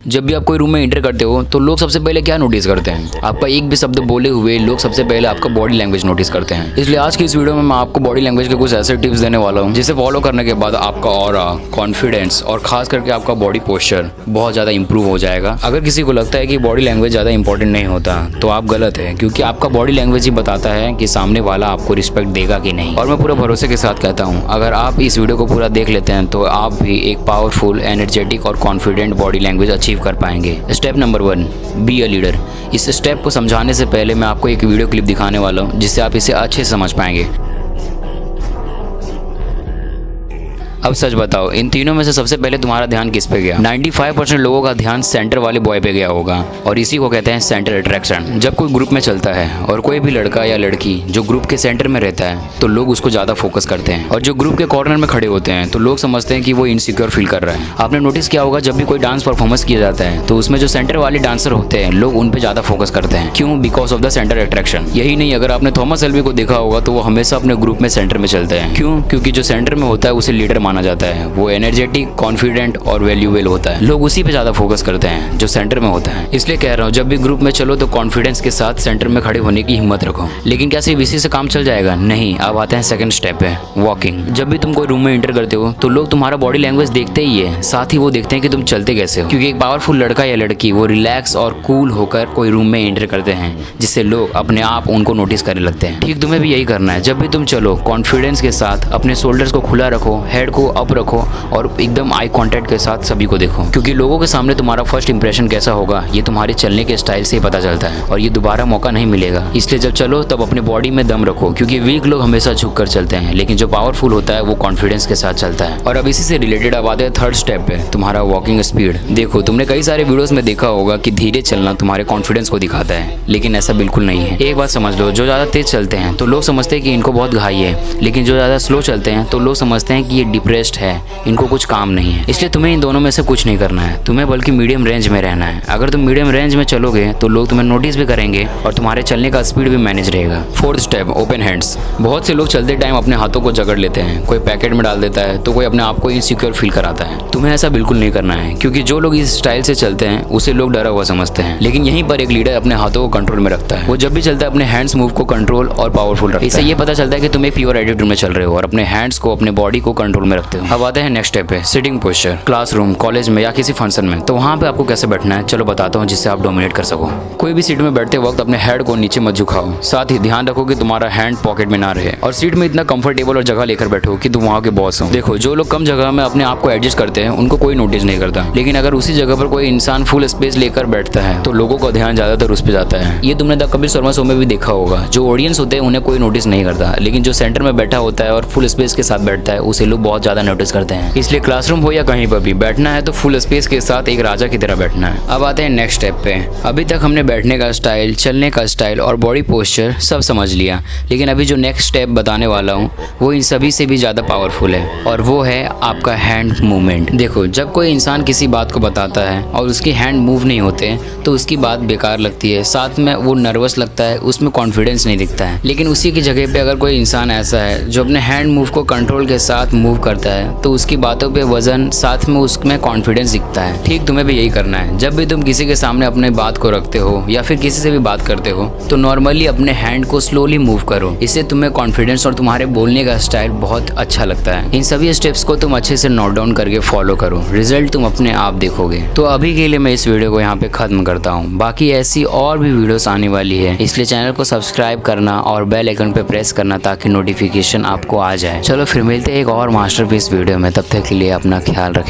जब भी आप कोई रूम में एंटर करते हो तो लोग सबसे पहले क्या नोटिस करते हैं? आपका एक भी शब्द बोले हुए लोग सबसे पहले आपका बॉडी लैंग्वेज नोटिस करते हैं। इसलिए आज की इस वीडियो में मैं आपको बॉडी लैंग्वेज के कुछ ऐसे टिप्स देने वाला हूं जिसे फॉलो करने के बाद आपका ऑरा, कॉन्फिडेंस और खास करके आपका बॉडी पोस्चर बहुत ज़्यादा इंप्रूव हो जाएगा। अगर किसी को लगता है कि बॉडी लैंग्वेज ज़्यादा इंपॉर्टेंट नहीं होता तो आप गलत है, क्योंकि आपका बॉडी लैंग्वेज ही बताता है कि सामने वाला आपको रिस्पेक्ट देगा कि नहीं। और मैं पूरे भरोसे के साथ कहता हूँ, अगर आप इस वीडियो को पूरा देख लेते हैं तो आप भी एक पावरफुल, एनर्जेटिक और कॉन्फिडेंट बॉडी लैंग्वेज अचीव कर पाएंगे। Step number 1, be a leader. इस स्टेप को समझाने से पहले मैं आपको एक वीडियो क्लिप दिखाने वाला हूँ जिससे आप इसे अच्छे से समझ पाएंगे। अब सच बताओ, इन तीनों में से सबसे पहले तुम्हारा ध्यान किस पे गया? 95% लोगों का ध्यान सेंटर वाले बॉय पे गया होगा, और इसी को कहते हैं सेंटर अट्रैक्शन। जब कोई ग्रुप में चलता है और कोई भी लड़का या लड़की जो ग्रुप के सेंटर में रहता है तो लोग उसको ज़्यादा फोकस करते हैं, और जो ग्रुप के कॉर्नर में खड़े होते हैं तो लोग समझते हैं कि वो इनसिक्योर फील कर रहा है। आपने नोटिस किया होगा, जब भी कोई डांस परफॉर्मेंस किया जाता है तो उसमें जो सेंटर वाले डांसर होते हैं लोग उन पर ज़्यादा फोकस करते हैं। क्यों? Because of the centre attraction. यही नहीं, अगर आपने थॉमस एल्वी को देखा होगा तो वो हमेशा अपने ग्रुप में सेंटर में चलते हैं। क्यों? क्योंकि जो सेंटर में होता है उसे लीडर माना जाता है। वो एनर्जेटिक, कॉन्फिडेंट और वैल्यूएबल होता है। लोग उसी पे ज्यादा फोकस करते हैं जो सेंटर में होता है। इसलिए कह रहा हूँ, जब भी ग्रुप में चलो तो कॉन्फिडेंस के साथ सेंटर में खड़े होने की हिम्मत रखो। लेकिन क्या सिर्फ इसी से काम चल जाएगा? नहीं। अब आते हैं सेकंड स्टेप पे, वॉकिंग। जब भी तुम कोई रूम में एंटर करते हो तो लोग तुम्हारा बॉडी लैंग्वेज देखते ही है, साथ ही वो देखते हैं कि तुम चलते कैसे हो। क्योंकि एक पावरफुल लड़का या लड़की वो रिलैक्स और कूल होकर कोई रूम में एंटर करते हैं, जिससे लोग अपने आप उनको नोटिस करने लगते हैं। ठीक तुम्हें भी यही करना है। जब भी तुम चलो, कॉन्फिडेंस के साथ अपने शोल्डर्स को खुला रखो, हेड को अप रखो और एकदम आई कांटेक्ट के साथ सभी को देखो। क्योंकि लोगों के सामने तुम्हारा फर्स्ट इंप्रेशन कैसा होगा ये तुम्हारे चलने के स्टाइल से ही पता चलता है, और ये दोबारा मौका नहीं मिलेगा। इसलिए जब चलो तब अपने बॉडी में दम रखो, क्योंकि वीक लोग हमेशा झुक कर चलते हैं, लेकिन जो पावरफुल होता है वो कॉन्फिडेंस के साथ चलता है। और अब इसी से रिलेटेड अब आते हैं थर्ड स्टेप पे, तुम्हारा वॉकिंग स्पीड। देखो, तुमने कई सारे वीडियोस में देखा होगा कि धीरे चलना तुम्हारे कॉन्फिडेंस को दिखाता है, लेकिन ऐसा बिल्कुल नहीं है। एक बात समझ लो, जो ज़्यादा तेज चलते हैं तो लोग समझते हैं कि इनको बहुत घाई है, लेकिन जो ज़्यादा स्लो चलते हैं तो लोग समझते हैं कि ये डिप्रेस्ड है, इनको कुछ काम नहीं है। इसलिए तुम्हें इन दोनों में से कुछ नहीं करना है, तुम्हें बल्कि मीडियम रेंज में रहना है। अगर तुम मीडियम रेंज में चलोगे तो लोग तुम्हें नोटिस भी करेंगे और तुम्हारे चलने का स्पीड भी मैनेज रहेगा। Fourth step, open hands. बहुत से लोग चलते टाइम अपने हाथों को जकड़ लेते हैं, कोई पैकेट में डाल देता है तो कोई अपने आप को इनसिक्योर फील कराता है। तुम्हें ऐसा बिल्कुल नहीं करना है, क्योंकि जो लोग इस स्टाइल से चलते हैं उसे लोग डरा हुआ समझते हैं, लेकिन यहीं पर एक लीडर अपने हाथों को कंट्रोल में रखता है। वो जब भी चलता है अपने हैंड्स मूव को कंट्रोल और पावरफुल रखता है। इससे ये पता चलता है कि तुम एक प्योर एटीट्यूड में चल रहे हो और अपने हैंड्स को, अपने बॉडी को कंट्रोल में रखते हो। अब आते हैं नेक्स्ट स्टेप पे, सिटिंग पोस्चर। क्लासरूम, कॉलेज में या किसी फंक्शन में, तो वहाँ पे आपको कैसे बैठना है चलो बताता हूँ, जिससे आप डोमिनेट कर सको। कोई भी सीट में बैठते वक्त अपने हेड को नीचे मत झुकाओ, साथ ही ध्यान रखो कि तुम्हारा हैंड पॉकेट में ना रहे, और सीट में इतना कंफर्टेबल और जगह लेकर बैठो कि तुम वहाँ के बॉस हो। देखो, जो लोग कम जगह में अपने आप को एडजस्ट करते हैं उनको कोई नोटिस नहीं करता, लेकिन अगर उसी जगह पर कोई इंसान फुल स्पेस लेकर बैठता है तो लोगों का ध्यान ज्यादातर उस पर जाता है। ये तुमने द कपिल शर्मा शो में भी देखा होगा। जो ऑडियंस होते हैं उन्हें कोई नोटिस नहीं करता, लेकिन जो सेंटर में बैठा होता है और फुल स्पेस के साथ बैठता है उसे लोग बहुत ज्यादा नोटिस करते हैं। इसलिए क्लासरूम हो या कहीं पर भी बैठना है तो फुल स्पेस के साथ एक राजा की तरह बैठना है। अब आते हैं नेक्स्ट स्टेप पे। अभी तक हमने बैठने का स्टाइल, चलने का स्टाइल और बॉडी पोस्चर सब समझ लिया, लेकिन अभी जो नेक्स्ट स्टेप बताने वाला हूँ वो इन सभी से भी ज़्यादा पावरफुल है, और वो है आपका हैंड मूवमेंट। देखो, जब कोई इंसान किसी बात को बताता है और उसके हैंड मूव नहीं होते तो उसकी बात बेकार लगती है, साथ में वो नर्वस लगता है, उसमें कॉन्फिडेंस नहीं दिखता है। लेकिन उसी की जगह पे अगर कोई इंसान ऐसा है जो अपने हैंड मूव को कंट्रोल के साथ मूव करता है तो उसकी बातों पे वजन, साथ में उसमें कॉन्फिडेंस दिखता है। ठीक तुम्हें भी यही करना है। जब भी तुम किसी के सामने अपने बात को रखते हो या फिर किसी से भी बात करते हो तो नॉर्मली अपने हैंड को स्लोली मूव करो, इससे तुम्हें कॉन्फिडेंस और तुम्हारे बोलने का स्टाइल बहुत अच्छा लगता है। इन सभी स्टेप्स को तुम अच्छे से नोट डाउन करके फॉलो करो, रिजल्ट तुम अपने आप देखोगे। तो अभी के लिए मैं इस वीडियो को यहाँ पे खत्म करता हूँ, बाकी ऐसी और भी वीडियोस आने वाली है, इसलिए चैनल को सब्सक्राइब करना और बेल आइकन पे प्रेस करना ताकि नोटिफिकेशन आपको आ जाए। चलो फिर मिलते हैं एक और मास्टरपीस वीडियो में, तब तक के लिए अपना ख्याल रखें।